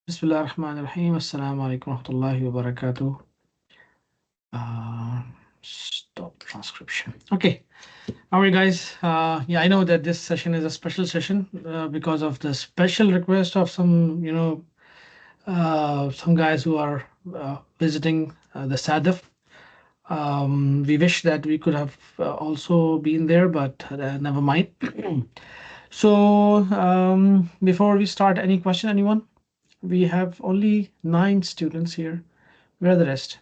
Bismillah ar-Rahman ar-Rahim. Assalamu alaikum wa rahmatullahi wa barakatuh. Stop transcription. Okay. How are you guys? Yeah, I know that this session is a special session because of the special request of some, some guys who are visiting the Sadaf. We wish that we could have also been there, but never mind. So, before we start, any question, anyone? We have only 9 students here. Where are the rest?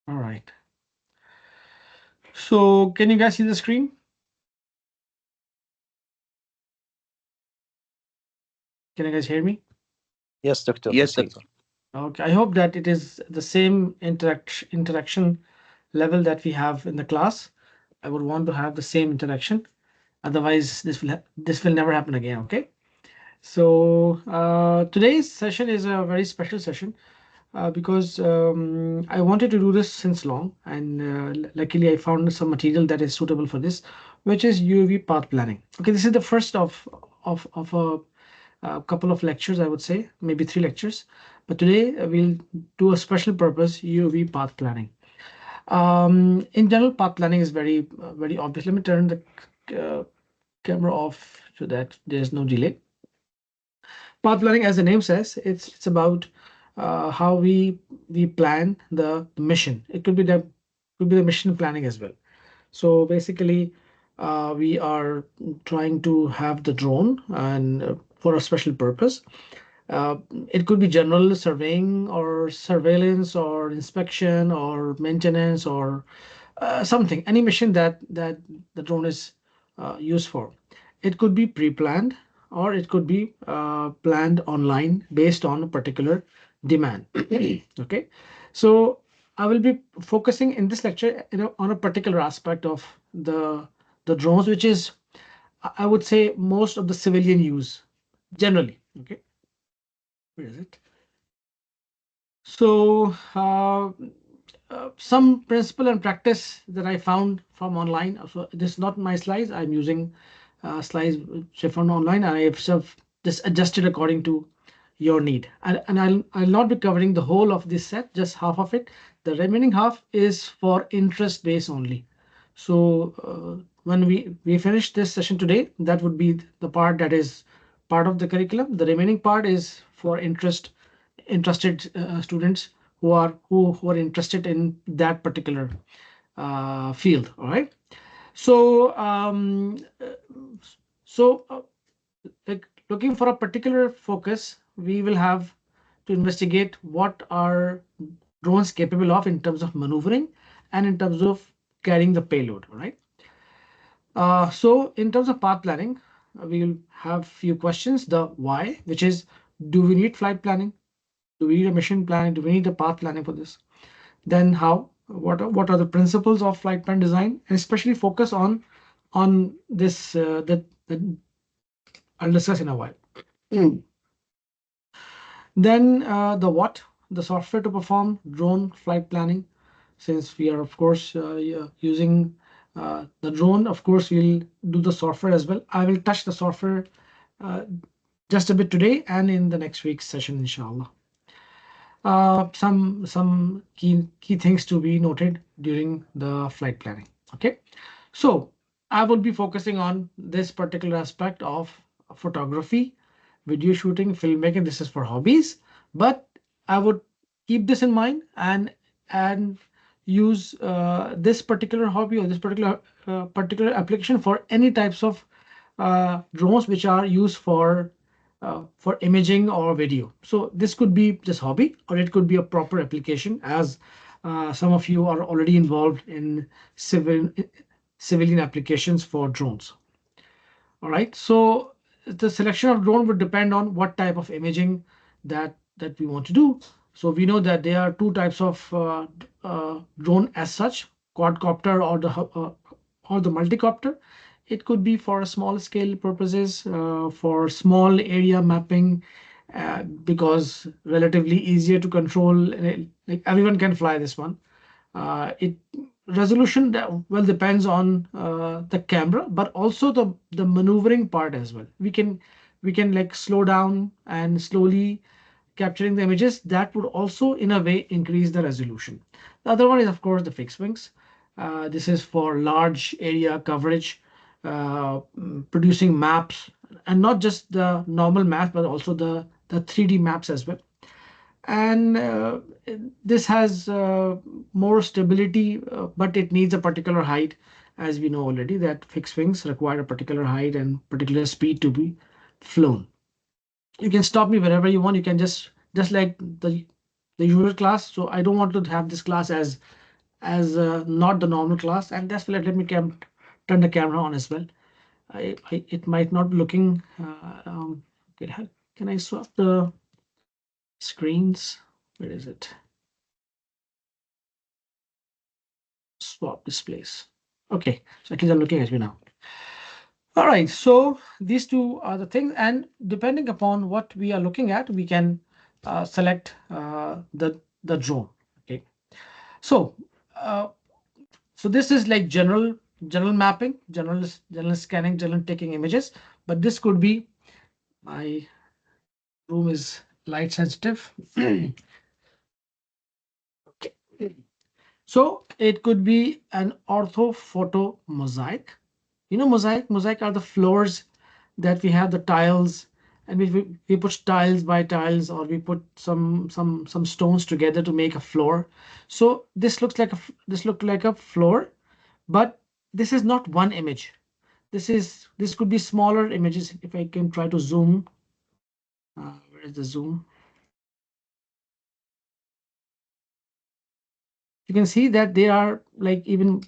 All right. So can you guys see the screen? Can you guys hear me? Yes, Doctor. Yes, We see. Doctor. Okay. I hope that it is the same interaction level that we have in the class. I would want to have the same interaction. Otherwise, this will never happen again. Okay. So today's session is a very special session because I wanted to do this since long, and luckily I found some material that is suitable for this, which is UAV path planning. Okay, this is the first of a couple of lectures, I would say, maybe 3 lectures. But today we'll do a special purpose UAV path planning. In general, path planning is very obvious. Let me turn the camera off so that there's no delay. Path planning, as the name says, it's about how we plan the mission. It could be the mission planning as well. So basically, we are trying to have the drone and for a special purpose. Uh, it could be general surveying or surveillance or inspection or maintenance or something, any mission that the drone is used for. It could be pre-planned or it could be planned online based on a particular demand. Okay, so I will be focusing in this lecture, on a particular aspect of the drones, which is, I would say, most of the civilian use generally. Okay, where is it? So some principle and practice that I found from online. So this is not my slides. I'm using slides which I found online, and I have just adjusted according to your need. And I'll not be covering the whole of this set, just half of it. The remaining half is for interest base only. So when we finish this session today, that would be the part that is part of the curriculum. The remaining part is for interested students who are interested in that particular field. All right. So so like looking for a particular focus, we will have to investigate what are drones capable of in terms of maneuvering and in terms of carrying the payload. All right. So in terms of path planning, we'll have few questions. The why, which is, do we need flight planning? Do we need a mission planning? Do we need a path planning for this? Then how? What are the principles of flight plan design? And especially focus on this that I'll discuss in a while. Then the what, the software to perform drone flight planning. Since we are, of course, using the drone, of course, we'll do the software as well. I will touch the software uh, just a bit today and in the next week's session, inshallah. Some key things to be noted during the flight planning. Okay, so I will be focusing on this particular aspect of photography, video shooting, filmmaking. This is for hobbies, but I would keep this in mind and use this particular hobby or this particular application for any types of drones which are used for imaging or video. So this could be just hobby, or it could be a proper application, as some of you are already involved in civilian applications for drones. All right. So the selection of drone would depend on what type of imaging that we want to do. So we know that there are two types of drone as such: quadcopter or the multicopter. it could be for small scale purposes, for small area mapping, because relatively easier to control. Like everyone can fly this one. It resolution well depends on the camera, but also the maneuvering part as well. We can like slow down and slowly capturing the images. That would also in a way increase the resolution. The other one is of course the fixed wings. This is for large area coverage, producing maps, and not just the normal maps but also the 3D maps as well. And this has more stability, but it needs a particular height. As we know already that fixed wings require a particular height and particular speed to be flown. You can stop me wherever you want. You can just like the usual class. So I don't want to have this class as not the normal class, and that's let me turn the camera on as well. It might not be looking okay. Can I swap the screens? Where is it? Swap displays. Okay, so at least I'm looking at you now. All right, so these two are the things, and depending upon what we are looking at, we can select the drone. Okay, so uh, so this is like general mapping, general scanning, general taking images, but this could be, my room is light sensitive. Okay, so it could be an orthophoto mosaic. You know, mosaic are the floors that we have the tiles, and we put tiles by tiles, or we put some stones together to make a floor. So this looks like this looked like a floor, but this is not one image. This could be smaller images. If I can try to zoom, where is the zoom? You can see that they are like even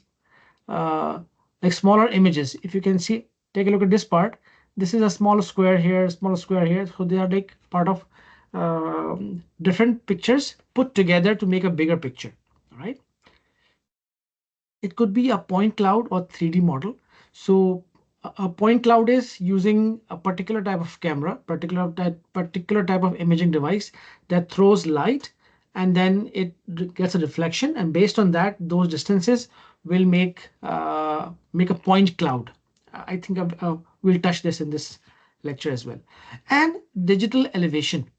uh, like smaller images. If you can see, take a look at this part. This is a small square here, small square here. So they are like part of different pictures put together to make a bigger picture. All right. It could be a point cloud or 3D model. So a point cloud is using a particular type of camera, particular type of imaging device that throws light, and then it gets a reflection, and based on that, those distances will make a point cloud. I think we'll touch this in this lecture as well. And digital elevation.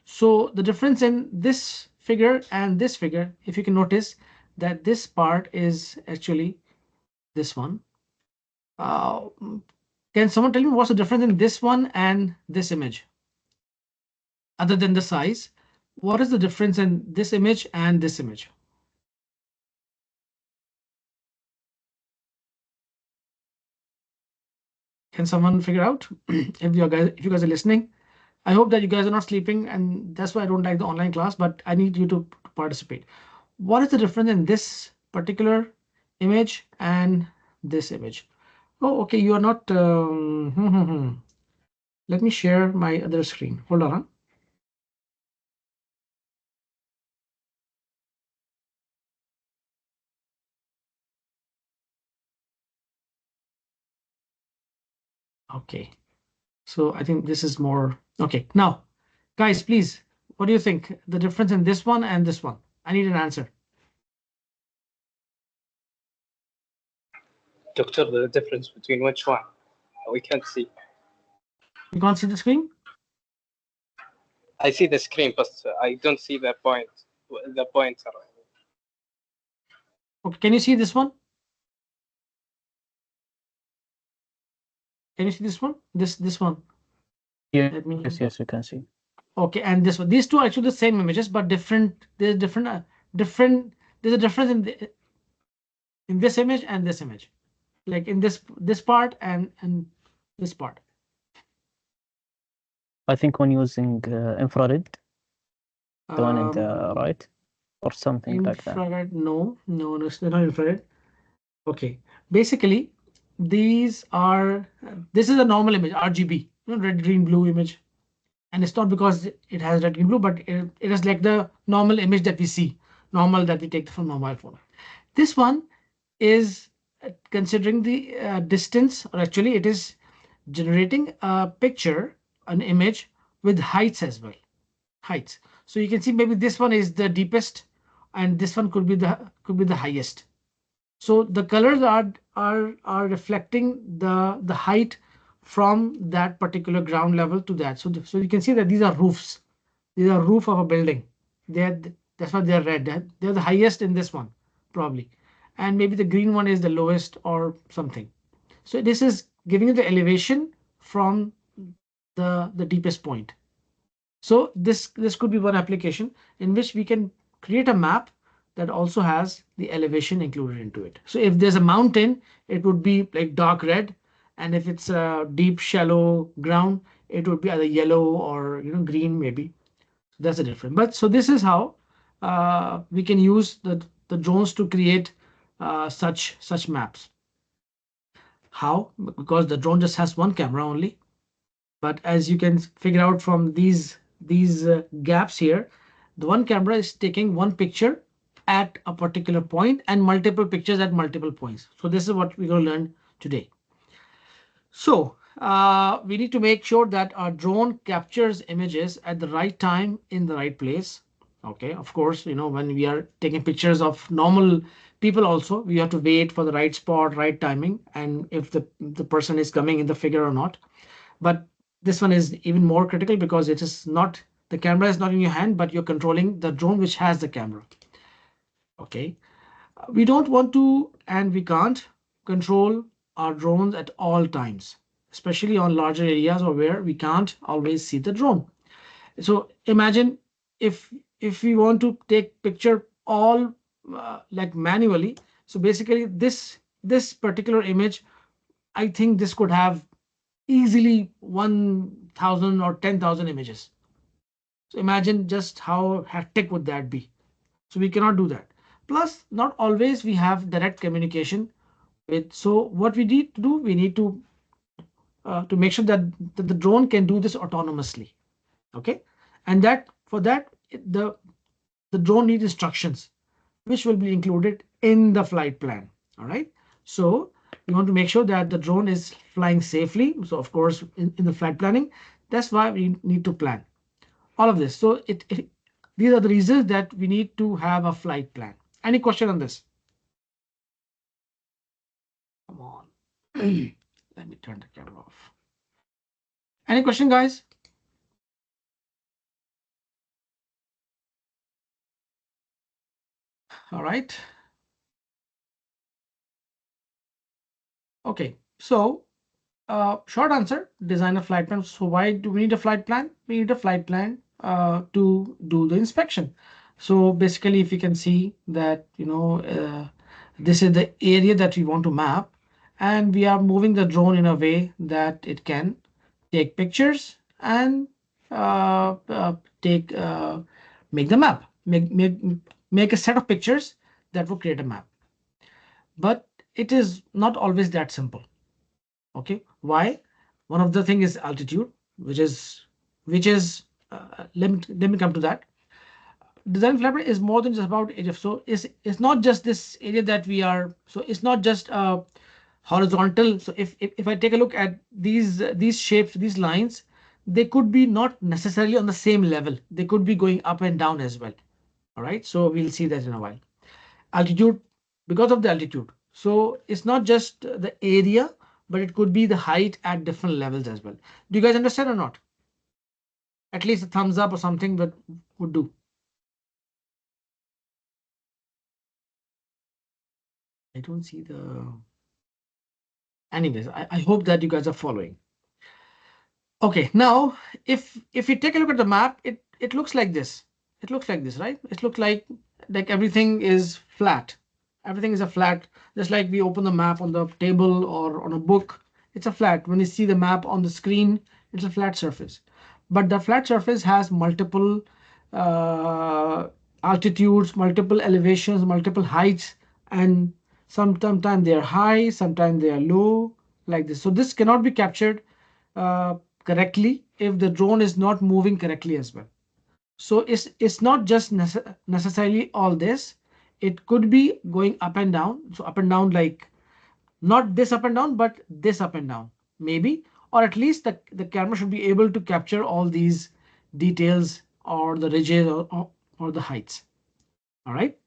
So the difference in this figure and this figure, if you can notice that this part is actually this one. Uh, can someone tell me what's the difference in this one and this image? Other than the size, what is the difference in this image and this image? Can someone figure out? If you guys are listening, I hope that you guys are not sleeping, and that's why I don't like the online class, but I need you to participate. What is the difference in this particular image and this image? Oh, okay, you are not. Let me share my other screen. Hold on. Huh? Okay, so I think this is more. Okay, now, guys, please, what do you think? The difference in this one and this one? I need an answer. Doctor, the difference between which one? We can't see. You can't see the screen? I see the screen, but I don't see the point. The pointer. Okay, can you see this one? Can you see this one? This one. Yes, you can see. Okay, and this one. These two are actually the same images, but different. There's different. There's a difference in this image and this image, like in this part and this part. I think when using infrared, the one in the right, or something like that. Infrared? No, they're not infrared. Okay, basically, these are. This is a normal image, RGB, red, green, blue image, and it's not because it has red, green, blue, but it is like the normal image that we see, normal that we take from mobile phone. This one is considering the distance, or actually it is generating a picture, an image with heights as well. Heights. So you can see maybe this one is the deepest and this one could be the highest. So the colors are reflecting the height from that particular ground level to that. So you can see that these are roofs. These are roof of a building. That's why they're red. They're the highest in this one probably, and maybe the green one is the lowest or something. So this is giving you the elevation from the deepest point. So this could be one application in which we can create a map that also has the elevation included into it. So if there's a mountain, it would be like dark red, and if it's a deep shallow ground, it would be either yellow or green maybe. That's the difference. But so this is how we can use the drones to create such maps. How? Because the drone just has one camera only. But as you can figure out from these gaps here, the one camera is taking one picture at a particular point and multiple pictures at multiple points. So this is what we're going to learn today. So we need to make sure that our drone captures images at the right time in the right place. Okay, of course, when we are taking pictures of normal people also, we have to wait for the right spot, right timing, and if the person is coming in the figure or not. But this one is even more critical because it is not, the camera is not in your hand, but you're controlling the drone which has the camera. Okay, we don't want to, and we can't control our drones at all times, especially on larger areas or where we can't always see the drone. So imagine if we want to take picture all like manually. So basically this particular image, I think this could have easily 1,000 or 10,000 images. So imagine just how hectic would that be. So we cannot do that. Plus, not always we have direct communication with. So what we need to do, we need to make sure that the drone can do this autonomously. Okay, and that for that the drone needs instructions, which will be included in the flight plan. All right. So we want to make sure that the drone is flying safely. So of course, in the flight planning, that's why we need to plan all of this. So these are the reasons that we need to have a flight plan. Any question on this? Come on. Let me turn the camera off. Any question, guys? All right. Okay, so short answer, design a flight plan. So why do we need a flight plan? We need a flight plan to do the inspection. So basically, if you can see that, this is the area that we want to map, and we are moving the drone in a way that it can take pictures and make the map, make a set of pictures that will create a map. But it is not always that simple. Okay, why? One of the thing is altitude, which is let me come to that. Design flight plan is more than just about area. So it's not just this area that we are. So it's not just horizontal. So if I take a look at these shapes, these lines, they could be not necessarily on the same level. They could be going up and down as well. All right. So we'll see that in a while. Altitude, because of the altitude. So it's not just the area, but it could be the height at different levels as well. Do you guys understand or not? At least a thumbs up or something that would do. I don't see the. Anyways, I hope that you guys are following. Okay, now if you take a look at the map, it looks like this. It looks like this, right? It looks like everything is flat. Everything is a flat, just like we open the map on the table or on a book. It's a flat. When you see the map on the screen, it's a flat surface. But the flat surface has multiple altitudes, multiple elevations, multiple heights, and sometimes they are high, sometimes they are low, like this. So this cannot be captured correctly if the drone is not moving correctly as well. So it's not just necessarily all this. It could be going up and down. So up and down, like not this up and down, but this up and down, maybe, or at least the camera should be able to capture all these details or the ridges or the heights. All right.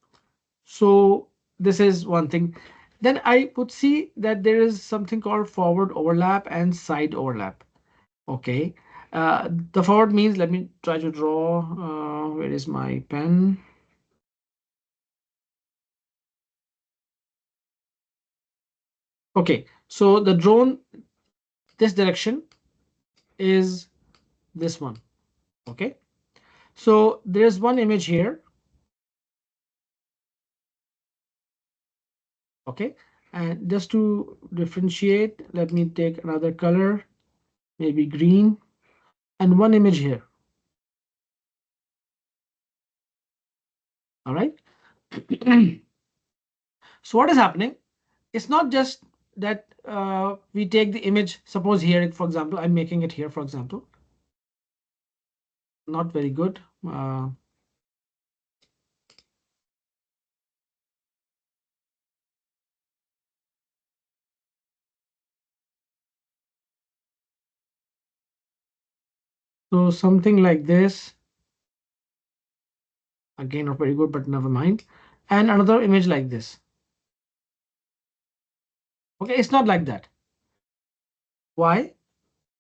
So this is one thing. Then I would see that there is something called forward overlap and side overlap. Okay. The forward means, let me try to draw. Where is my pen? Okay, so the drone, this direction is this one. Okay, so there's one image here. Okay, and just to differentiate, let me take another color, maybe green, and one image here. All right. So what is happening? It's not just that we take the image, suppose here, for example, I'm making it here, for example. Not very good. So something like this. Again, not very good, but never mind. And another image like this. Okay, it's not like that. Why?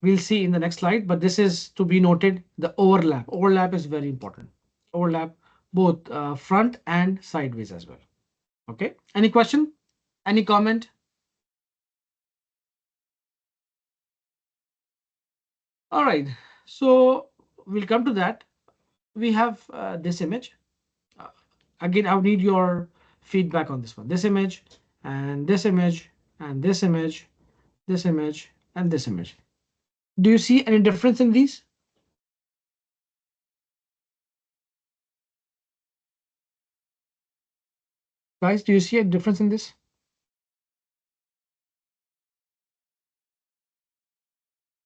We'll see in the next slide, but this is to be noted. The overlap. Overlap is very important. Overlap both front and sideways as well. Okay, any question? Any comment? All right, so we'll come to that. We have this image. Again, I need your feedback on this one. This image and this image and this image, this image and this image. Do you see any difference in these? Guys, do you see a difference in this?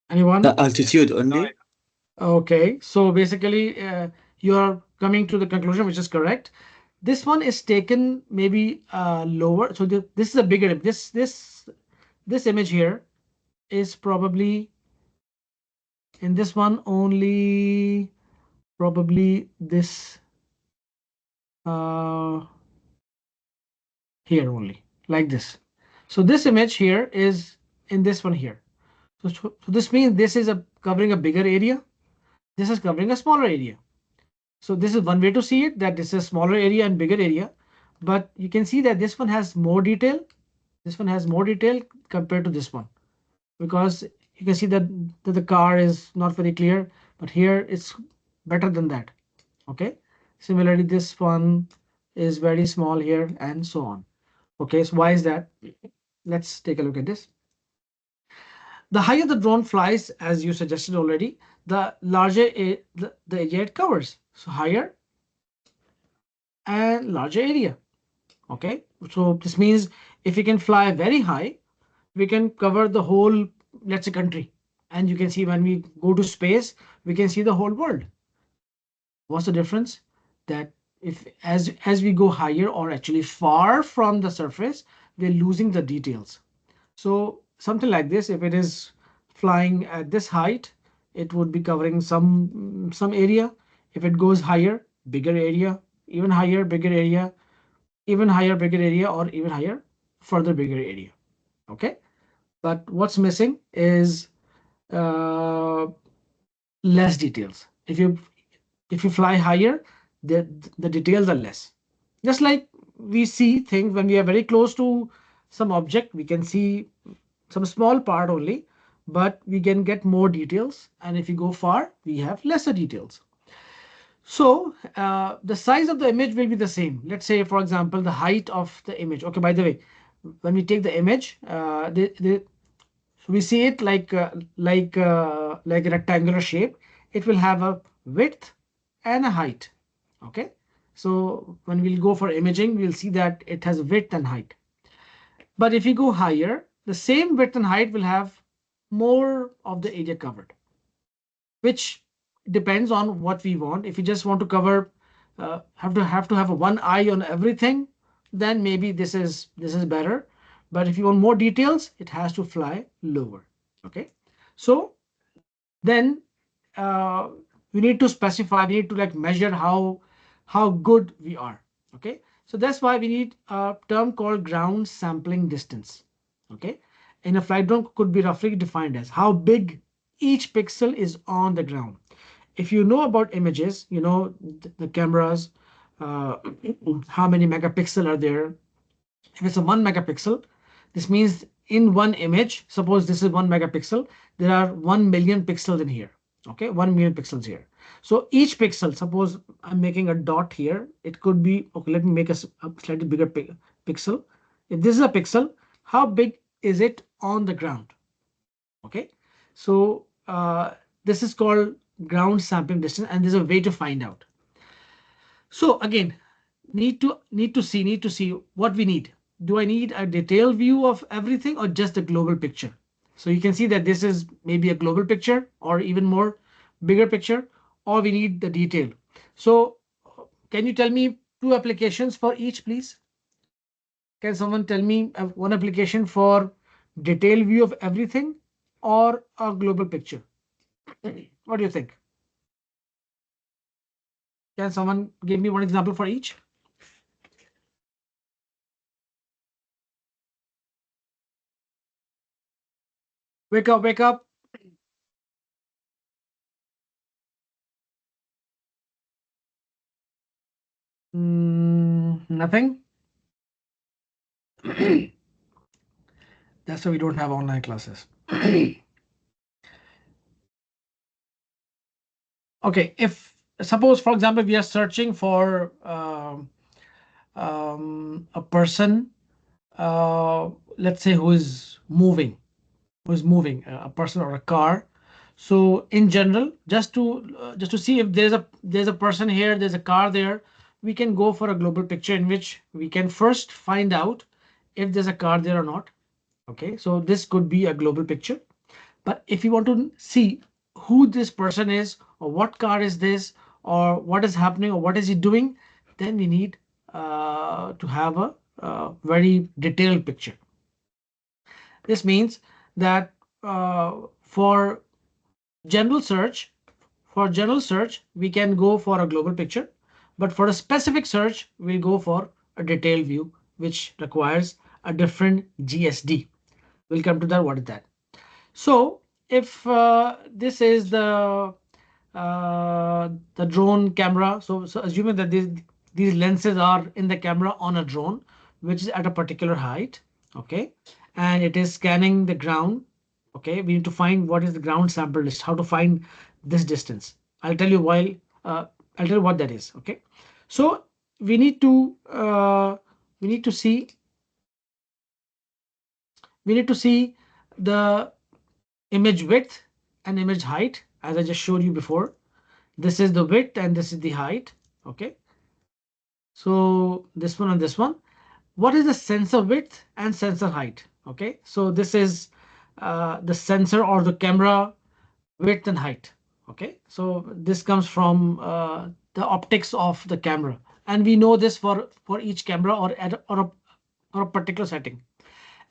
Anyone? The altitude only. Okay, so basically you're coming to the conclusion, which is correct. This one is taken maybe lower. So this is a bigger. This image here is probably in this one only probably this here only like this. So this image here is in this one here. So this means this is covering a bigger area. This is covering a smaller area. So this is one way to see it, that this is a smaller area and bigger area. But you can see that this one has more detail. This one has more detail compared to this one, because you can see that the car is not very clear, but here it's better than that. Okay. Similarly, this one is very small here and so on. Okay, so why is that? Let's take a look at this. The higher the drone flies, as you suggested already, the larger the area it covers. So higher and larger area. Okay, so this means if we can fly very high, we can cover the whole, let's say, country. And you can see when we go to space, we can see the whole world. What's the difference? That if as we go higher or actually far from the surface, we're losing the details. So something like this, if it is flying at this height, it would be covering some area. If it goes higher, bigger area, even higher, bigger area, even higher, bigger area, or even higher, further bigger area. Okay, but what's missing is less details. If you fly higher, the details are less. Just like we see things when we are very close to some object, we can see some small part only, but we can get more details. And if you go far, we have lesser details. So the size of the image will be the same. Let's say, for example, the height of the image. Okay, by the way, when we take the image, we see it like a rectangular shape. It will have a width and a height. Okay, so when we'll go for imaging, we'll see that it has width and height. But if you go higher, the same width and height will have more of the area covered, which depends on what we want. If you just want to cover, have to have a one eye on everything, then maybe this is better. But if you want more details, it has to fly lower. Okay, so then we need to specify, we need to like measure how good we are. Okay, so that's why we need a term called ground sampling distance. Okay, in a flight drone could be roughly defined as how big each pixel is on the ground. If you know about images, you know the cameras, uh, how many megapixel are there. If it's a 1 megapixel, this means in one image, suppose this is 1 megapixel, there are 1 million pixels in here. Okay, 1 million pixels here. So each pixel, suppose I'm making a dot here, it could be, okay, let me make a slightly bigger pixel. If this is a pixel, how big is it on the ground? Okay, so this is called ground sampling distance, and there's a way to find out. So again, need to see what we need. Do I need a detailed view of everything or just a global picture? So you can see that this is maybe a global picture or even more bigger picture, or we need the detail. So can you tell me two applications for each, please? Can someone tell me one application for detailed view of everything or a global picture? What do you think? Can someone give me one example for each? Wake up, wake up. Nothing. That's why we don't have online classes. Okay, if suppose, for example, we are searching for a person, let's say who is moving, a person or a car. So in general, just to see if there's a person here, there's a car there, we can go for a global picture in which we can first find out if there's a car there or not. Okay, so this could be a global picture. But if you want to see who this person is, or what car is this, or what is happening, or what is he doing, then we need to have a very detailed picture. This means that for general search, we can go for a global picture, but for a specific search, we'll go for a detailed view, which requires a different GSD. We'll come to that. What is that? So if this is the drone camera, so assuming that these lenses are in the camera on a drone, which is at a particular height, okay, and it is scanning the ground. Okay, we need to find what is the ground sample list, how to find this distance. I'll tell you I'll tell you what that is. Okay, so we need to see the image width and image height, as I just showed you before. This is the width and this is the height. Okay, so this one and this one. What is the sensor width and sensor height? Okay, so this is the sensor or the camera width and height. Okay, so this comes from the optics of the camera, and we know this for each camera or a particular setting.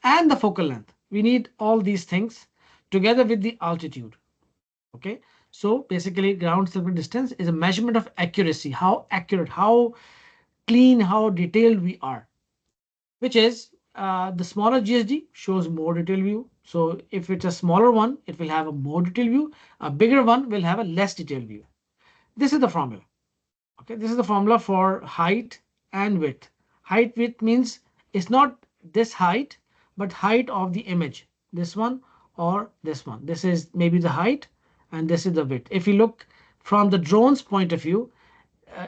And the focal length. We need all these things together with the altitude. Okay, so basically ground sampling distance is a measurement of accuracy, how accurate, how clean, how detailed we are, which is the smaller GSD shows more detailed view. So if it's a smaller one, it will have a more detailed view. A bigger one will have a less detailed view. This is the formula. Okay, this is the formula for height and width. Height width means it's not this height, but height of the image. This one or this one. This is maybe the height and this is the width. If you look from the drone's point of view,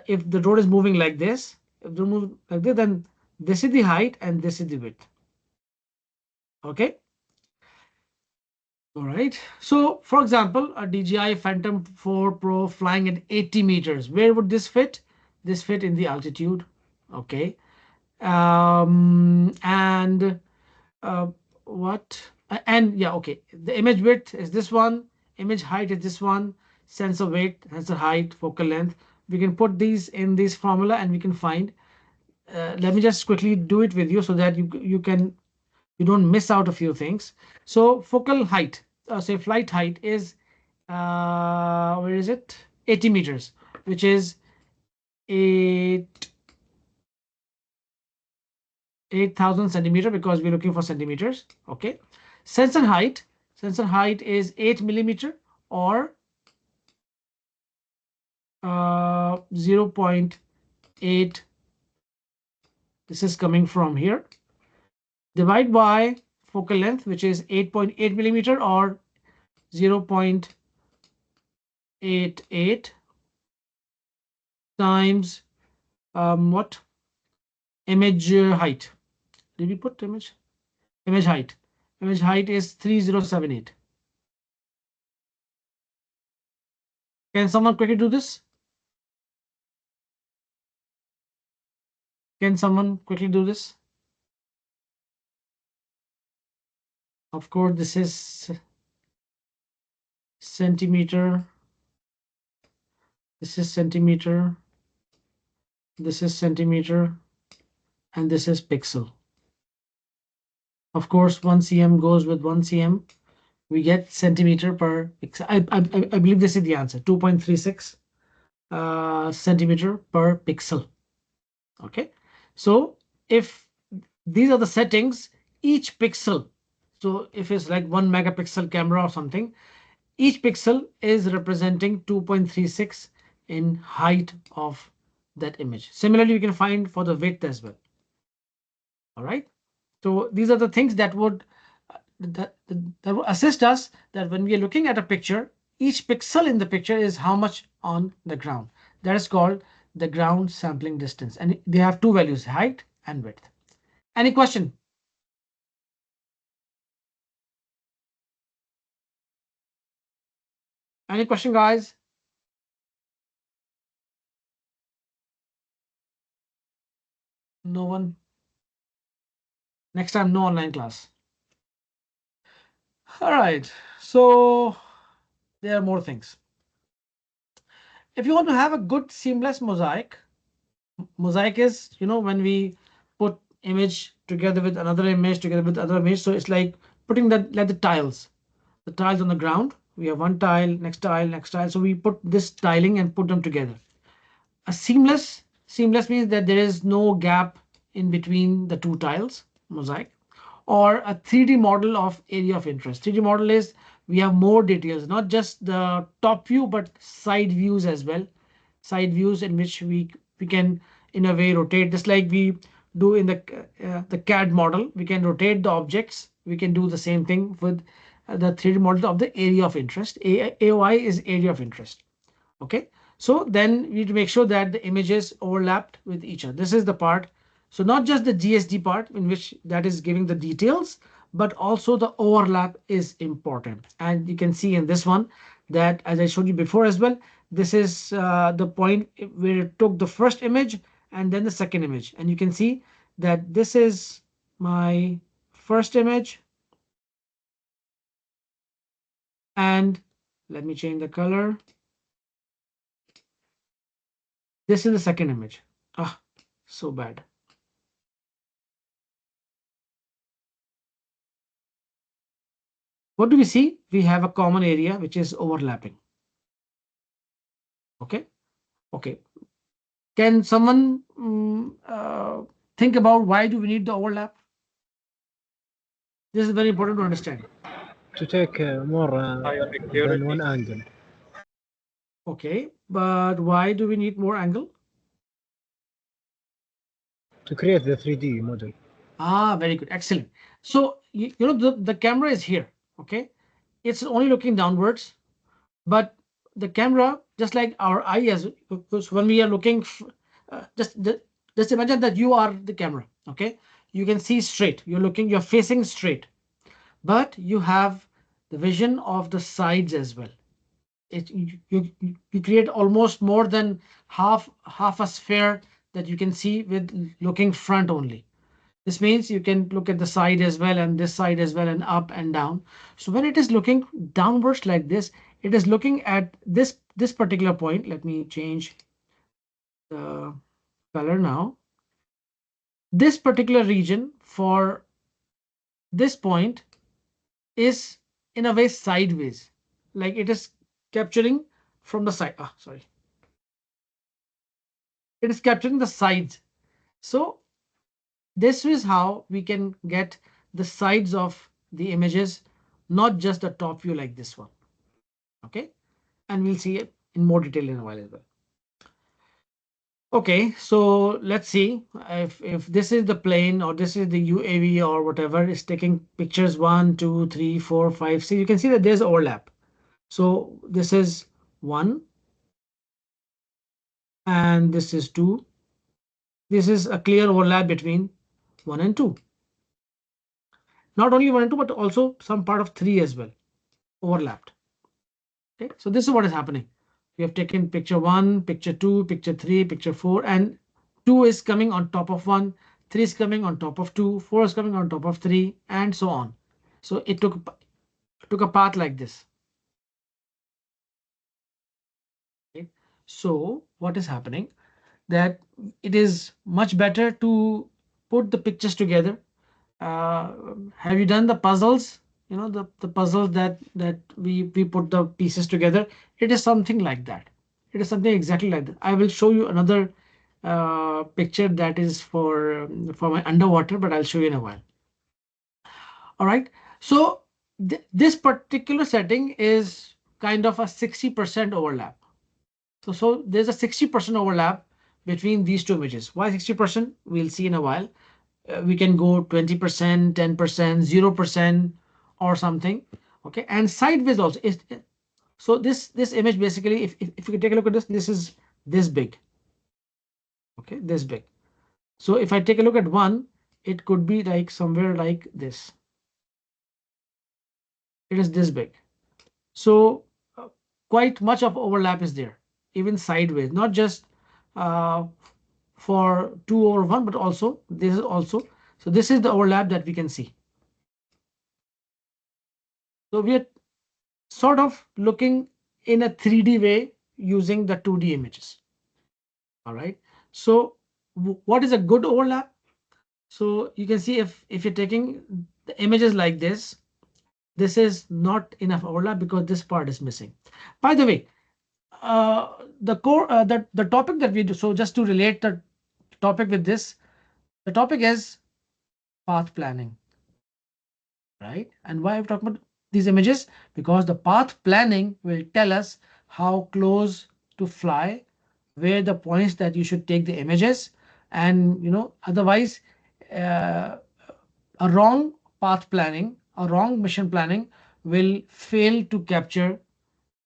if the drone is moving like this, if they move like this, then this is the height and this is the width. Okay. All right. So for example, a DJI Phantom 4 Pro flying at 80 meters. Where would this fit? This fit in the altitude. Okay. And what? And yeah, okay. The image width is this one. Image height is this one. Sensor weight, sensor height, focal length. We can put these in this formula and we can find. Let me just quickly do it with you so that you can You don't miss out a few things. So focal height, say flight height is, where is it? 80 meters, which is 8,000 centimeter, because we're looking for centimeters. Okay. Sensor height is 8 millimeter, or 0.8. This is coming from here. Divide by focal length, which is 8.8 millimeter, or 0.88 times what? Image height. Did we put image height? Image height is 3078. Can someone quickly do this? Can someone quickly do this? Of course, this is centimeter. This is centimeter. This is centimeter. And this is pixel. Of course, 1 cm goes with 1 cm. We get centimeter per pixel. I believe this is the answer. 2.36 centimeter per pixel. Okay. So if these are the settings, each pixel, so if it's like 1 megapixel camera or something, each pixel is representing 2.36 in height of that image. Similarly, you can find for the width as well. All right. So these are the things that would assist us, that when we are looking at a picture, each pixel in the picture is how much on the ground. That is called the ground sampling distance, and they have two values, height and width. Any question? Any question, guys? No one? Next time, no online class. All right, so there are more things. If you want to have a good seamless mosaic is, when we put image together with another image, together with other image. So it's like putting like the tiles on the ground. We have one tile, next tile, next tile. So we put this tiling and put them together. A seamless means that there is no gap in between the two tiles, mosaic. Or a 3D model of area of interest. 3D model is, we have more details, not just the top view, but side views as well. Side views in which we can in a way rotate, just like we do in the CAD model. We can rotate the objects. We can do the same thing with the 3D model of the area of interest. AOI is area of interest. Okay. So then we need to make sure that the images overlapped with each other. This is the part. So not just the GSD part, in which that is giving the details, but also the overlap is important. And you can see in this one that, as I showed you before as well, this is the point where it took the first image and then the second image. And you can see that this is my first image. And let me change the color. This is the second image. Ah, so bad. What do we see? We have a common area which is overlapping. Okay. Okay. Can someone think about why do we need the overlap? This is very important to understand. To take more than one angle. Okay, but why do we need more angle? To create the 3D model. Ah, very good. Excellent. So, the camera is here. Okay. It's only looking downwards, but the camera, just like our eye, as when we are looking, just imagine that you are the camera. Okay. You can see straight. You're facing straight, but you have the vision of the sides as well. You create almost more than half a sphere that you can see with looking front only. This means you can look at the side as well, and this side as well, and up and down. So when it is looking downwards like this, it is looking at this particular point. Let me change the color now. This particular region for this point is in a way sideways, like it is capturing from the side. Sorry. It is capturing the sides. So this is how we can get the sides of the images, not just the top view like this one. Okay, and we'll see it in more detail in a while as well. Okay, so let's see if this is the plane or this is the UAV or whatever is taking pictures 1, 2, 3, 4, 5, 6. You can see that there's overlap. So this is 1 and this is 2. This is a clear overlap between 1 and 2. Not only 1 and 2, but also some part of 3 as well overlapped. Okay, so this is what is happening. We have taken picture 1, picture 2, picture 3, picture 4, and 2 is coming on top of 1, 3 is coming on top of 2, 4 is coming on top of 3, and so on. So it took a path like this. Okay. So what is happening? That it is much better to put the pictures together. Have you done the puzzles? You know, the puzzles that we put the pieces together. It is something like that. It is something exactly like that. I will show you another picture that is for my underwater, but I'll show you in a while. All right. So this particular setting is kind of a 60% overlap. So there's a 60% overlap between these two images. Why 60%? We'll see in a while. We can go 20%, 10%, 0%, or something. Okay, and sideways also is. So this image basically, if you can take a look at this is this big. Okay, this big. So if I take a look at one, it could be like somewhere like this. It is this big. So quite much of overlap is there, even sideways, not just for 2/1, but also this is also. So this is the overlap that we can see. So we are sort of looking in a 3D way using the 2D images. All right. So what is a good overlap? So you can see if you're taking the images like this is not enough overlap because this part is missing. By the way, the core the topic that we do. So just to relate the topic with this, the topic is path planning. Right? And why I'm talking about these images? Because the path planning will tell us how close to fly, where the points that you should take the images, and otherwise a wrong path planning, a wrong mission planning will fail to capture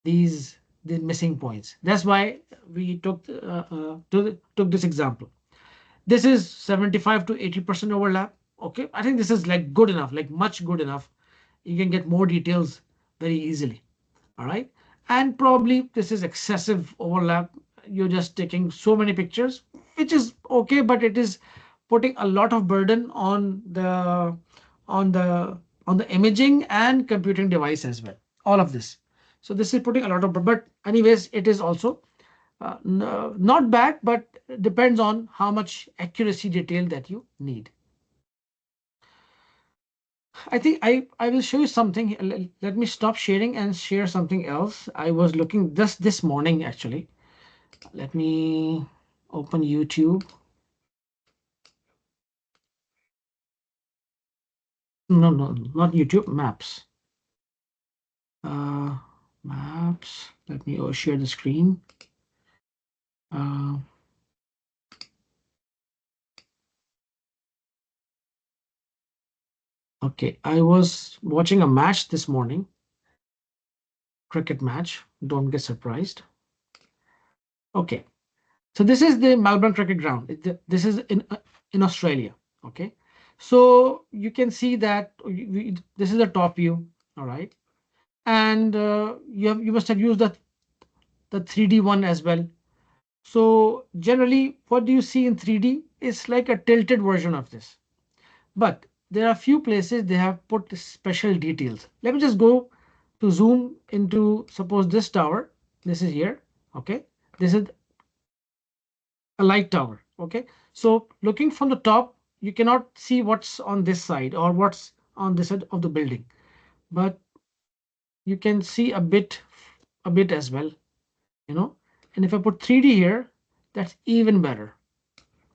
the missing points. That's why we took this example. This is 75 to 80% overlap. Okay, I think this is like good enough, like much good enough. You can get more details very easily. All right, and probably this is excessive overlap. You're just taking so many pictures, which is okay, but it is putting a lot of burden on the imaging and computing device as well. All of this. So this is putting a lot of, but anyways, it is also not bad, but depends on how much accuracy detail that you need. I think I will show you something. Let me stop sharing and share something else. I was looking this morning actually. Let me open YouTube. No, not YouTube. Maps. Maps. Let me share the screen. Okay, I was watching a match this morning. Cricket match. Don't get surprised. Okay, so this is the Melbourne Cricket Ground. This is in Australia. Okay, so you can see that this is the top view. All right, and you must have used the 3D one as well. So generally, what do you see in 3D? It's like a tilted version of this. But there are few places they have put special details. Let me just go to zoom into, suppose this tower. This is here. Okay, this is a light tower. Okay, so looking from the top, you cannot see what's on this side or what's on this side of the building, but you can see a bit as well, you know. And if I put 3D here, that's even better.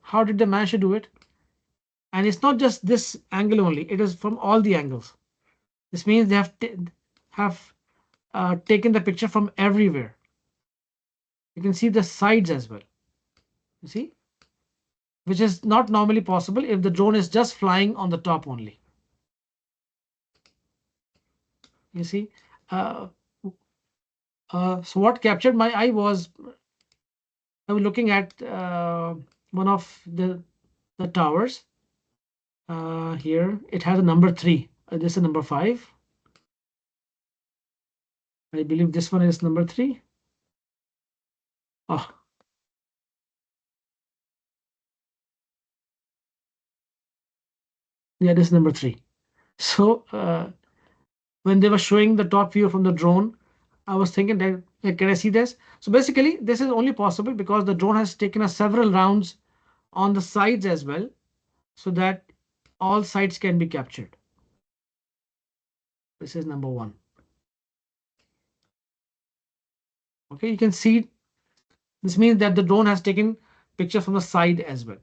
How did they manage to do it? And it's not just this angle only, it is from all the angles. This means they have taken the picture from everywhere. You can see the sides as well, you see, which is not normally possible if the drone is just flying on the top only. You see, so what captured my eye was, I was looking at one of the towers. Here it has a number 3. This is number 5. I believe this one is number 3. Oh. Yeah, this is number 3. So when they were showing the top view from the drone, I was thinking that, can I see this? So basically, this is only possible because the drone has taken several rounds on the sides as well, so that all sides can be captured. This is number 1. Okay, you can see this means that the drone has taken picture from the side as well.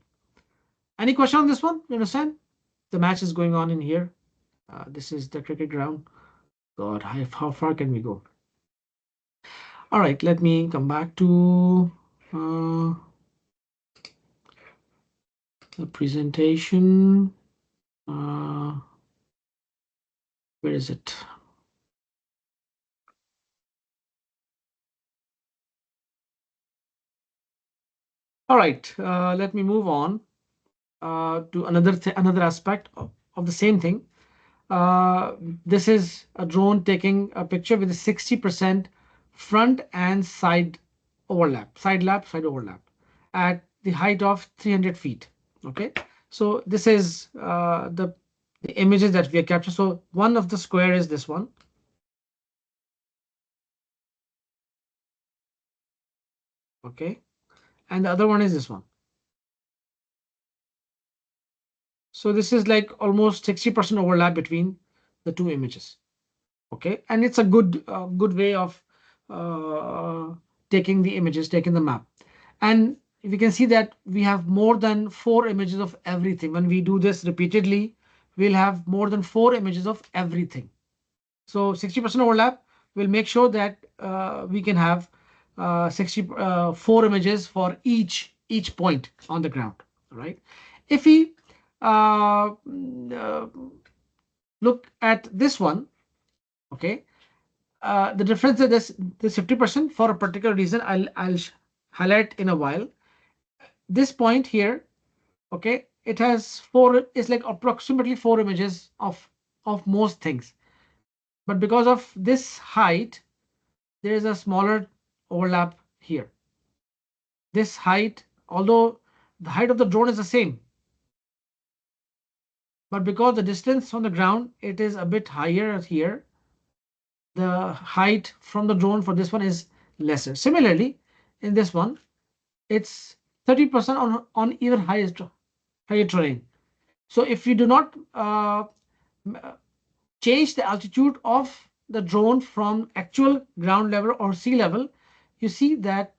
Any question on this one? You understand? The match is going on in here. This is the cricket ground. God, how far can we go? All right, let me come back to the presentation. Where is it? All right, let me move on to another aspect of the same thing. This is a drone taking a picture with a 60% front and side overlap, side overlap at the height of 300 feet. Okay, so this is the images that we have captured. So one of the square is this one. Okay, and the other one is this one. So this is like almost 60% overlap between the two images. Okay, and it's a good way of taking the images, taking the map. And we can see that we have more than 4 images of everything. When we do this repeatedly, we'll have more than 4 images of everything. So 60% overlap will make sure that we can have 4 images for each point on the ground. Right? If we look at this one, okay, the difference is this 50% for a particular reason. I'll highlight in a while. This point here, okay, it has 4. It's like approximately 4 images of most things, but because of this height, there is a smaller overlap here. This height, although the height of the drone is the same, but because the distance from the ground, it is a bit higher here, the height from the drone for this one is lesser. Similarly, in this one, it's 30% on even higher terrain. So if you do not change the altitude of the drone from actual ground level or sea level, you see that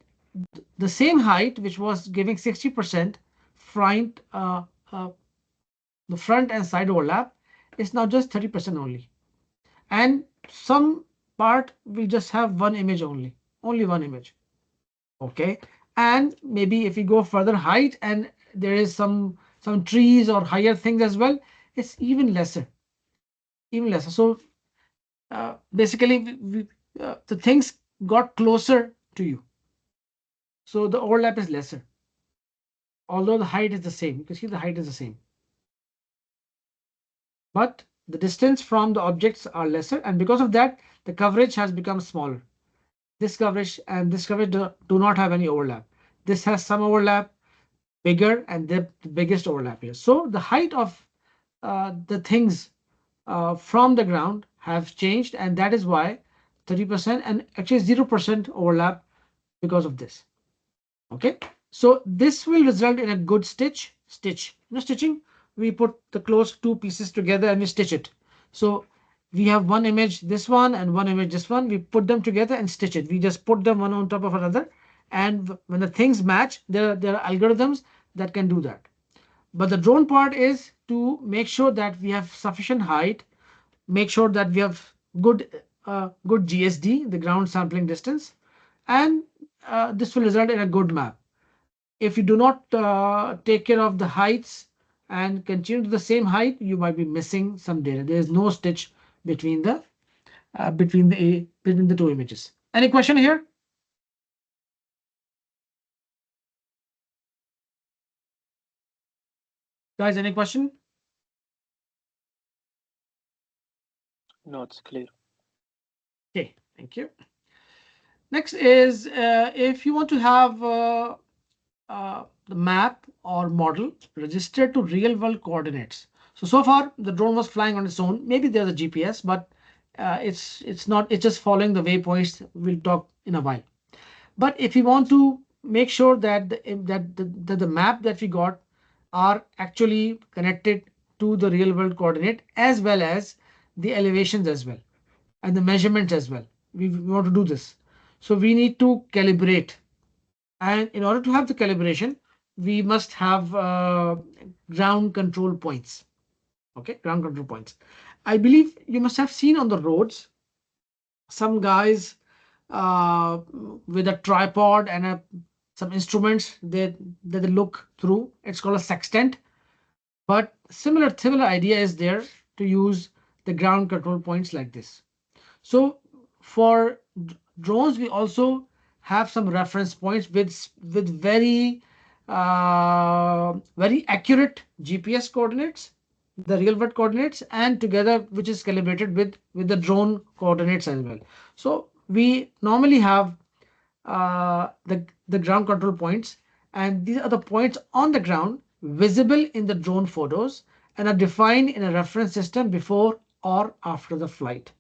the same height, which was giving 60% front, the front and side overlap, is now just 30% only. And some part we just have one image only one image. Okay, and maybe if we go further height and there is some trees or higher things as well, it's even lesser. So basically the things got closer to you, so the overlap is lesser, although the height is the same. You can see the height is the same, but the distance from the objects are lesser, and because of that the coverage has become smaller. This coverage and this coverage do not have any overlap. This has some overlap, bigger, and the biggest overlap here. So the height of the things from the ground have changed, and that is why 30% and actually 0% overlap because of this. Okay, so this will result in a good stitch. Stitching, we put the close 2 pieces together and we stitch it. So we have one image, this one, and one image, this one. We put them together and stitch it. We just put them one on top of another. And when the things match, there are algorithms that can do that. But the drone part is to make sure that we have sufficient height, make sure that we have good GSD, the ground sampling distance, and this will result in a good map. If you do not take care of the heights and continue to the same height, you might be missing some data. There is no stitch between the two images. Any question here? Guys, any question? No, it's clear. Okay, thank you. Next is if you want to have the map or model registered to real world coordinates. So far the drone was flying on its own. Maybe there's a GPS, but it's not. It's just following the waypoints. We'll talk in a while. But if you want to make sure that the map that we got are actually connected to the real world coordinate as well as the elevations as well and the measurements as well. We want to do this. So we need to calibrate. And in order to have the calibration, we must have ground control points. Okay, ground control points. I believe you must have seen on the roads some guys with a tripod and some instruments that they look through. It's called a sextant. But similar idea is there to use the ground control points like this. So for drones, we also have some reference points with very accurate GPS coordinates, the real world coordinates, and together which is calibrated with the drone coordinates as well. So we normally have the ground control points, and these are the points on the ground visible in the drone photos and are defined in a reference system before or after the flight.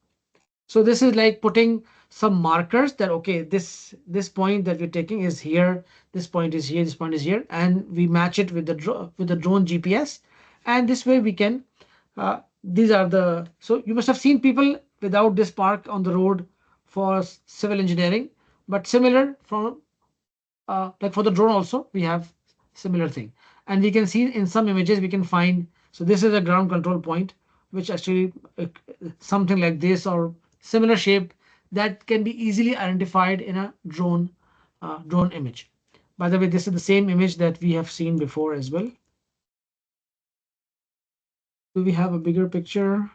So this is like putting some markers that, okay, this point that we're taking is here, this point is here, this point is here, and we match it with the drone GPS, and this way we can these are the. So you must have seen people without this park on the road for civil engineering, but similar from like for the drone also we have similar thing, and we can see in some images we can find. So this is a ground control point which actually something like this or similar shape that can be easily identified in a drone image. By the way, this is the same image that we have seen before as well. Do we have a bigger picture?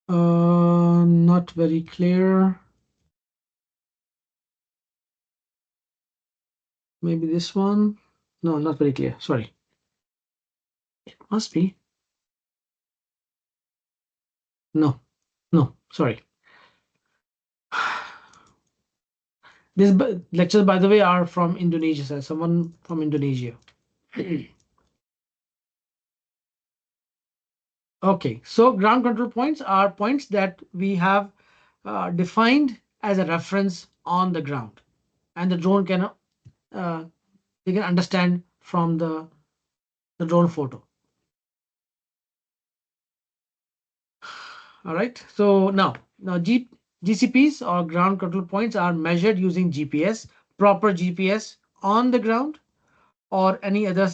Not very clear. Maybe this one. No, not very clear. Sorry. It must be. No, sorry. These lectures, by the way, are from Indonesia, sir. Someone from Indonesia. Okay, so ground control points are points that we have defined as a reference on the ground, and the drone can they can understand from the drone photo. All right, so now GCPs or ground control points are measured using GPS, proper GPS on the ground, or any other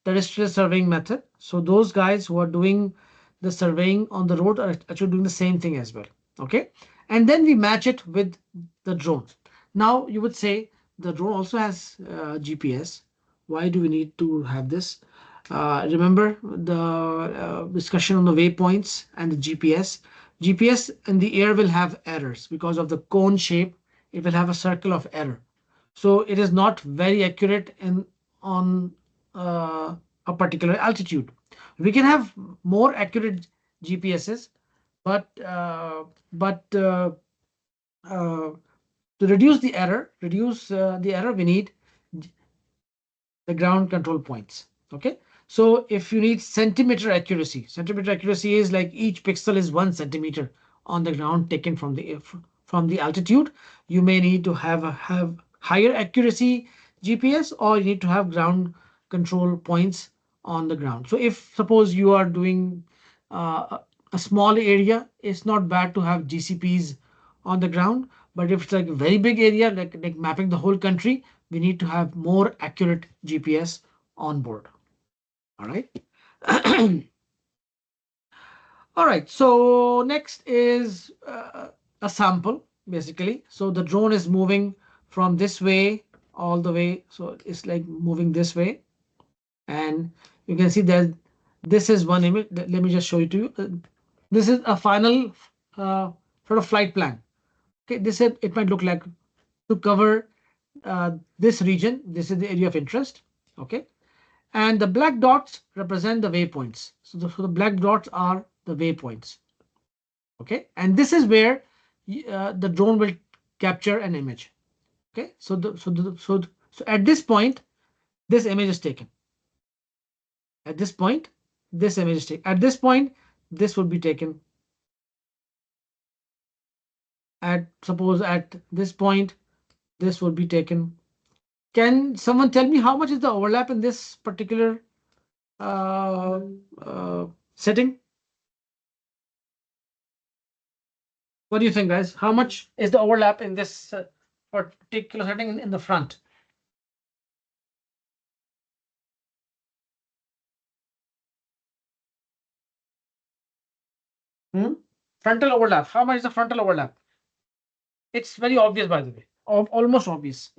terrestrial surveying method. So those guys who are doing the surveying on the road are actually doing the same thing as well. Okay, and then we match it with the drone. Now you would say the drone also has GPS. Why do we need to have this? Remember the discussion on the waypoints and the GPS. GPS in the air will have errors because of the cone shape. It will have a circle of error. So it is not very accurate on a particular altitude. We can have more accurate GPSs, but to reduce the error, we need the ground control points. Okay, so if you need centimeter accuracy is like each pixel is 1 centimeter on the ground taken from the altitude. You may need to have higher accuracy GPS, or you need to have ground control points on the ground. So if suppose you are doing a small area, it's not bad to have GCPs on the ground. But if it's like a very big area, like mapping the whole country, we need to have more accurate GPS on board. All right. All right. So next is a sample basically. So the drone is moving from this way all the way. So it's like moving this way, and you can see that this is one image. Let me just show it to you. This is a final sort of flight plan. Okay, this is, it might look like to cover this region. This is the area of interest. Okay, and the black dots represent the waypoints. So the black dots are the waypoints. Okay, and this is where the drone will capture an image. Okay, so at this point, this image is taken. At this point, this image is taken. At this point, this would be taken. Suppose at this point, this would be taken. Can someone tell me how much is the overlap in this particular setting? What do you think, guys? How much is the overlap in this particular setting in the front? Frontal overlap. How much is the frontal overlap? It's very obvious, by the way, almost obvious.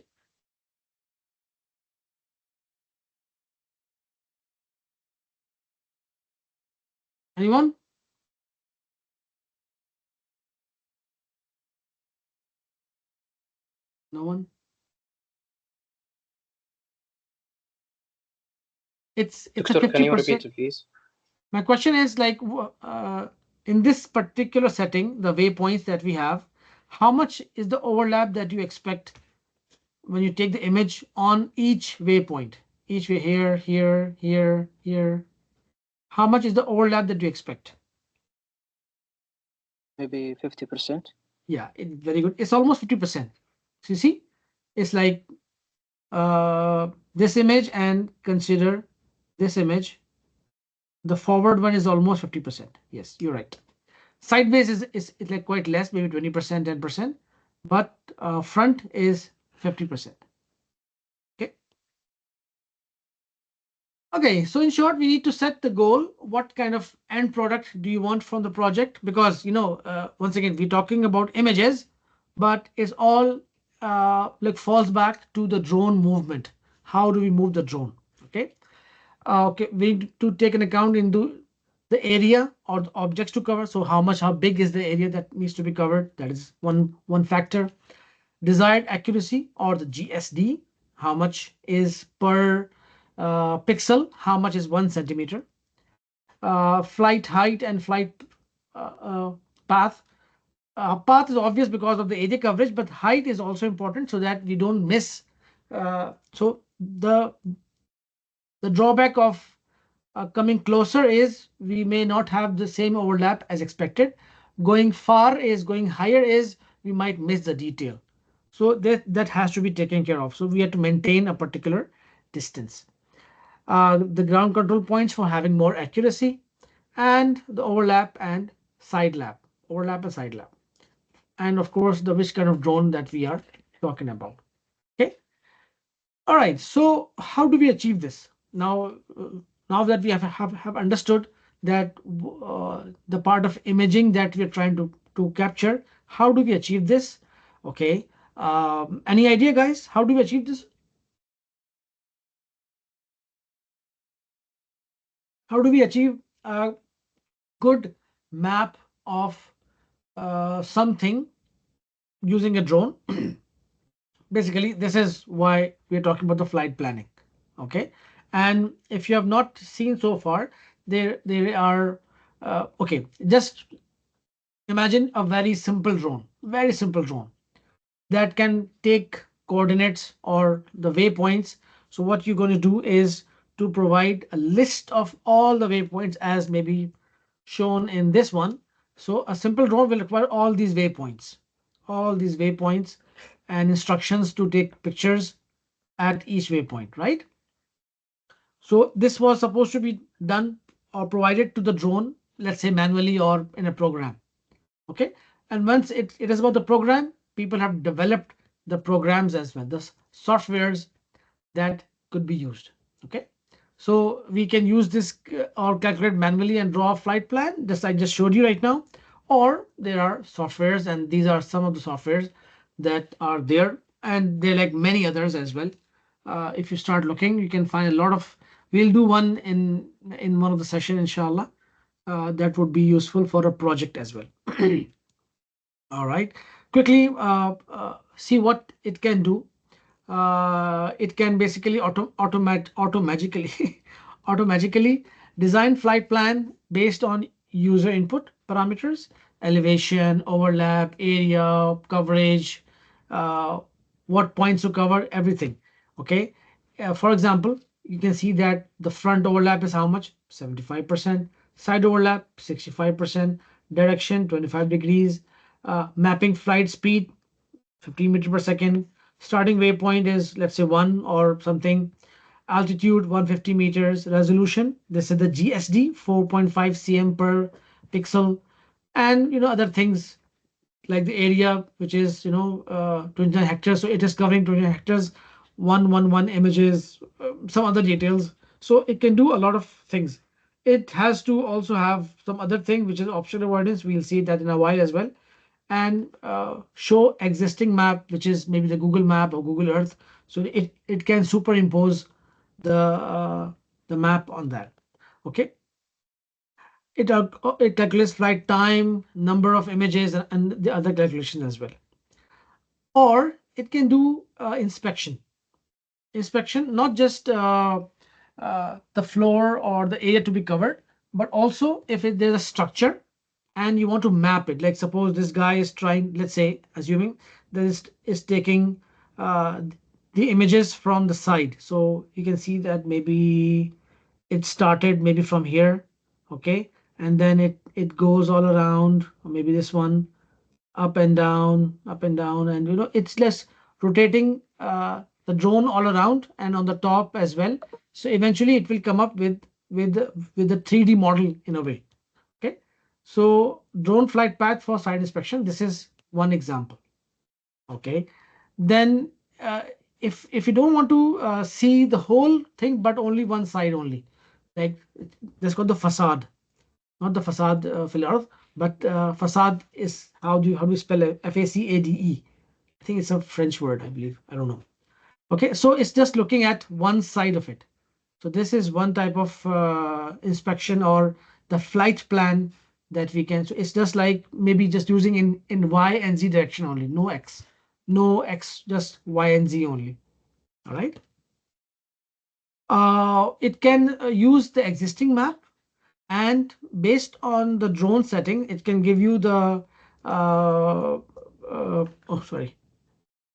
Anyone? No one? It's Doctor, a 50%. Can you repeat it, please? My question is like in this particular setting, the waypoints that we have, how much is the overlap that you expect when you take the image on each waypoint? Each way here, here, here, here. How much is the overlap that you expect? Maybe 50%. Yeah, very good. It's almost 50%. So you see, it's like this image and consider this image. The forward one is almost 50%. Yes, you're right. Sideways is like quite less, maybe 20%, 10%, but front is 50%. Okay. Okay, so in short, we need to set the goal. What kind of end product do you want from the project? Because, you know, once again, we're talking about images, but it's all like falls back to the drone movement. How do we move the drone? Okay. Okay, we need to take an account into the area or the objects to cover. So how big is the area that needs to be covered? That is one factor. Desired accuracy or the GSD. How much is per pixel? How much is 1 centimeter? Flight height and flight path. Path is obvious because of the area coverage, but height is also important so that we don't miss. So the drawback of coming closer is we may not have the same overlap as expected. Going far is going higher is we might miss the detail. So that has to be taken care of. So we have to maintain a particular distance. The ground control points for having more accuracy, and the overlap and side lap. Overlap and side lap. And of course, the which kind of drone that we are talking about. Okay. All right. So how do we achieve this? Now that we have understood that the part of imaging that we are trying to capture, how do we achieve this? Okay. Any idea, guys? How do we achieve this? How do we achieve a good map of something using a drone? Basically, this is why we're talking about the flight planning. Okay. And if you have not seen so far, there are okay, just imagine a very simple drone that can take coordinates or the waypoints. So what you're going to do is to provide a list of all the waypoints as maybe shown in this one. So a simple drone will require all these waypoints and instructions to take pictures at each waypoint, right? So this was supposed to be done or provided to the drone, let's say manually or in a program. Okay. And once it is about the program, people have developed the programs as well, the softwares that could be used. Okay. So we can use this or calculate manually and draw a flight plan. This I just showed you right now. Or there are softwares, and these are some of the softwares that are there, and they're like many others as well. If you start looking, you can find a lot of. We'll do one in one of the session, inshallah. That would be useful for a project as well. All right, quickly see what it can do. It can basically automatically automatically design flight plan based on user input parameters, elevation, overlap, area, coverage, uh, what points to cover, everything. Okay. For example, you can see that the front overlap is how much? 75%. Side overlap 65%. Direction 25 degrees. Mapping flight speed 15 meters per second. Starting waypoint is, let's say, 1 or something. Altitude 150 meters. Resolution, this is the GSD, 4.5 cm per pixel. And other things like the area, which is 29 hectares. So it is covering 29 hectares, 111 images, some other details. So it can do a lot of things. It has to also have some other thing, which is optional avoidance. We'll see that in a while as well. And show existing map, which is maybe the Google Map or Google Earth. So it can superimpose the map on that. Okay. It calculates flight time, number of images, and the other calculations as well. Or it can do inspection. Inspection, not just the floor or the area to be covered, but also if there's a structure and you want to map it. Like suppose this guy is trying, let's say, assuming this is taking the images from the side. So you can see that maybe it started maybe from here. Okay. And then it goes all around, or maybe this one, up and down, up and down, and it's less rotating the drone all around and on the top as well. So eventually it will come up with the 3D model in a way. Okay. So drone flight path for side inspection, this is one example. Okay. Then if you don't want to see the whole thing but only one side only, like that's called the facade. Not the facade fil ard, but facade is how do you spell it? FACADE. I think it's a French word, I believe. I don't know. Okay, so it's just looking at one side of it. So this is one type of inspection or the flight plan that we can. So it's just like maybe just using in Y and Z direction only, no X, just Y and Z only. All right. It can use the existing map. And based on the drone setting, it can give you the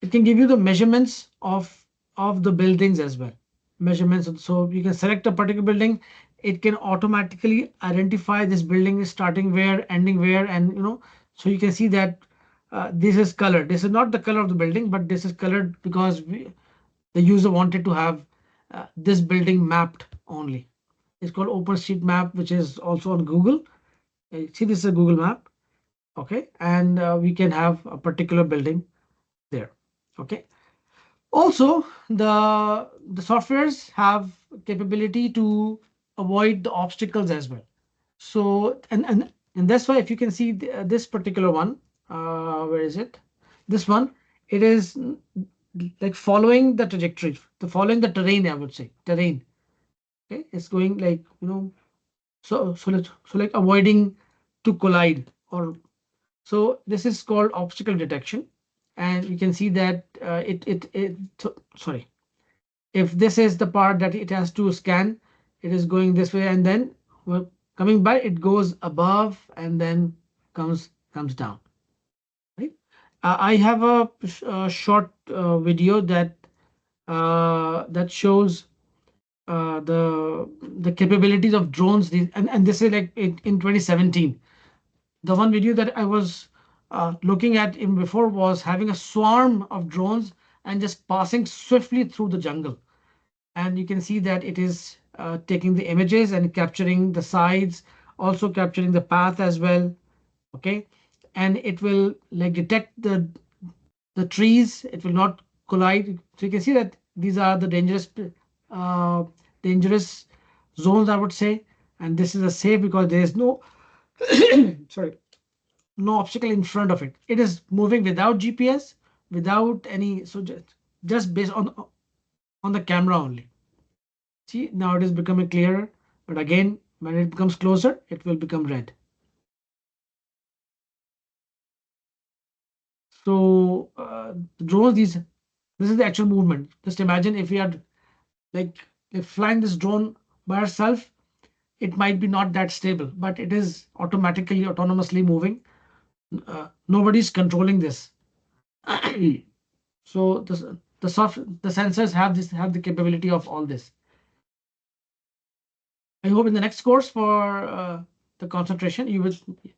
it can give you the measurements of the buildings as well. Measurements. So you can select a particular building. It can automatically identify this building is starting where, ending where, and so you can see that this is colored. This is not the color of the building, but this is colored because the user wanted to have this building mapped only. It's called OpenStreetMap, which is also on Google. See, this is a Google map. Okay. And we can have a particular building there. Okay. Also, the softwares have capability to avoid the obstacles as well. So, and that's why if you can see this particular one, where is it? This one, it is like following the trajectory, following the terrain, I would say, terrain. Okay, it's going like so like avoiding to collide, or so this is called obstacle detection. And you can see that sorry, if this is the part that it has to scan, it is going this way, and then coming by, it goes above and then comes down. Right. I have a short video that shows the capabilities of drones, and this is like in 2017. The one video that I was looking at in before was having a swarm of drones and just passing swiftly through the jungle. And you can see that it is taking the images and capturing the sides, also capturing the path as well. Okay, and it will like detect the trees. It will not collide. So you can see that these are the uh, dangerous zones, I would say, and this is a safe because there is no sorry, no obstacle in front of it. It is moving without GPS, without any, so just based on the camera only. See, now it is becoming clearer, but again, when it becomes closer, it will become red. So drones, this is the actual movement. Just imagine if we had like if flying this drone by herself, it might be not that stable, but it is automatically autonomously moving. Nobody's controlling this. So the sensors have the capability of all this. I hope in the next course for the concentration you will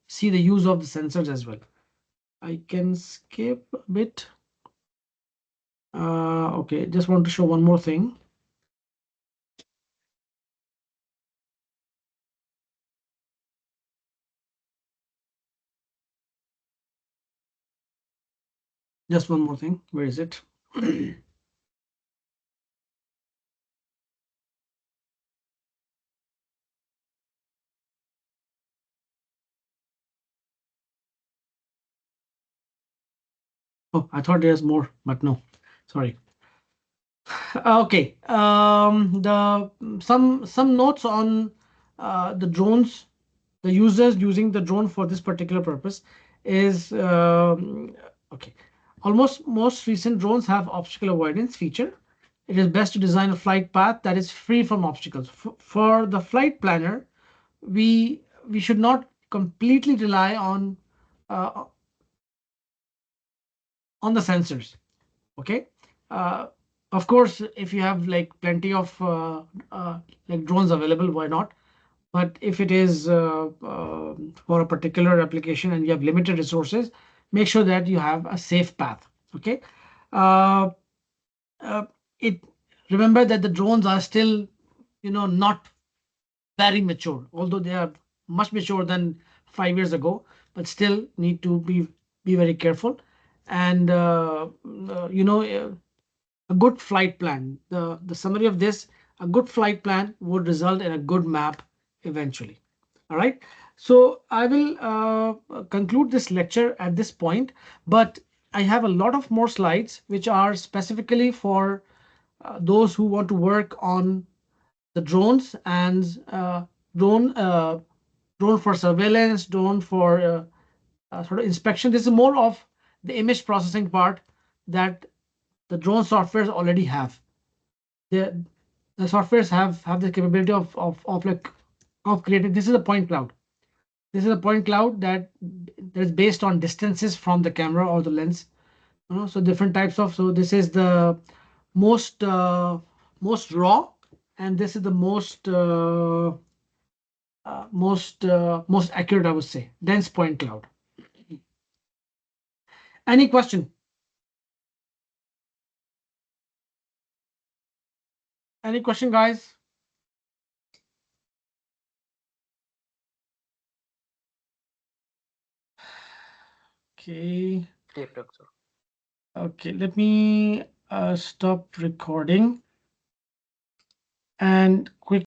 see the use of the sensors as well. I can skip a bit. Okay, just want to show one more thing. Just one more thing. Where is it? Oh, I thought there's more, but no. Sorry. Okay. The some notes on the drones, the users using the drone for this particular purpose is okay. Almost most recent drones have obstacle avoidance feature. It is best to design a flight path that is free from obstacles. For the flight planner, we should not completely rely uh, on the sensors. Okay. Uh, of course, if you have like plenty of like drones available, why not? But if it is for a particular application and you have limited resources, make sure that you have a safe path. Okay. Uh, it remember that the drones are still, not very mature, although they are much mature than 5 years ago, but still need to be very careful. And a good flight plan. The summary of this: a good flight plan would result in a good map eventually. All right. So I will conclude this lecture at this point, but I have a lot of more slides which are specifically for those who want to work on the drones and drone drone for surveillance, drone for sort of inspection. This is more of the image processing part that the drone softwares already have. The softwares have the capability of creating. This is a point cloud. This is a point cloud that is based on distances from the camera or the lens. So different types of. So this is the most most raw, and this is the most accurate, I would say, dense point cloud. Any question? Any question, guys? Okay. Yes, doctor. Okay, let me stop recording and quick